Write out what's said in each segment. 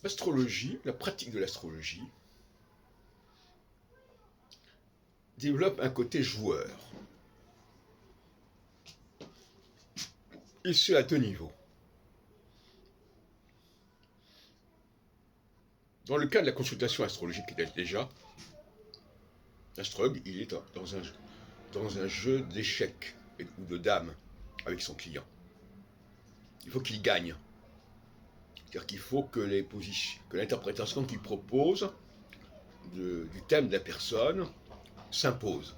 L'astrologie, la pratique de l'astrologie, développe un côté joueur. Et ce à deux niveaux. Dans le cas de la consultation astrologique déjà, l'astrologue, il est dans un jeu d'échecs ou de dames avec son client. Il faut qu'il gagne. C'est-à-dire qu'il faut que l'interprétation qu'il propose du thème de la personne s'impose.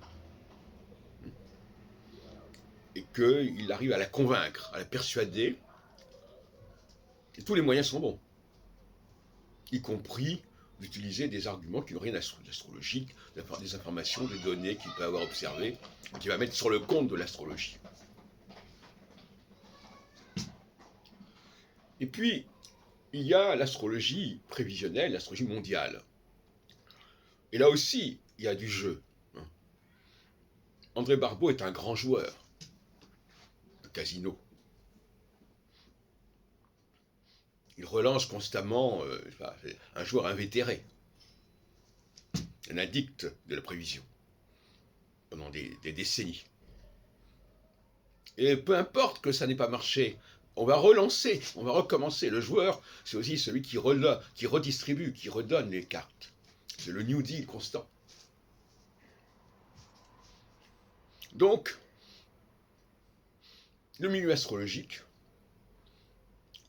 Et qu'il arrive à la convaincre, à la persuader. Et tous les moyens sont bons. Y compris d'utiliser des arguments qui n'ont rien d'astrologique, des informations, des données qu'il peut avoir observées, qu'il va mettre sur le compte de l'astrologie. Et puis, il y a l'astrologie prévisionnelle, l'astrologie mondiale. Et là aussi, il y a du jeu. André Barbeau est un grand joueur de casino. Il relance constamment un joueur invétéré, un addict de la prévision, pendant des décennies. Et peu importe que ça n'ait pas marché, on va relancer, on va recommencer. Le joueur, c'est aussi celui qui redistribue, qui redonne les cartes. C'est le New Deal constant. Donc, le milieu astrologique,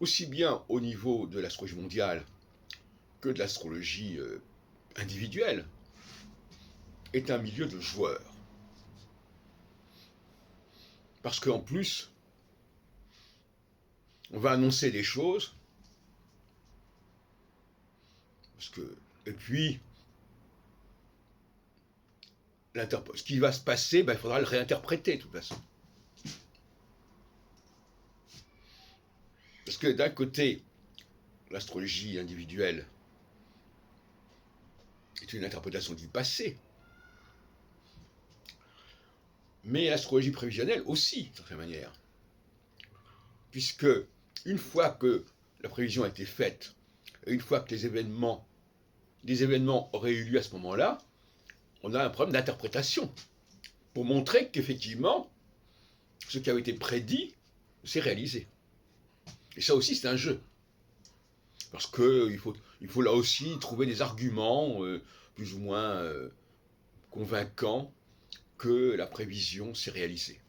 aussi bien au niveau de l'astrologie mondiale que de l'astrologie individuelle, est un milieu de joueurs. Parce qu'en plus, on va annoncer des choses, et puis, ce qui va se passer, il faudra le réinterpréter de toute façon. Parce que d'un côté, l'astrologie individuelle est une interprétation du passé, mais l'astrologie prévisionnelle aussi, de certaine manière. Puisque, une fois que la prévision a été faite, et une fois que des événements auraient eu lieu à ce moment-là, on a un problème d'interprétation, pour montrer qu'effectivement, ce qui avait été prédit s'est réalisé. Et ça aussi, c'est un jeu. Parce qu'il faut là aussi trouver des arguments plus ou moins convaincants que la prévision s'est réalisée.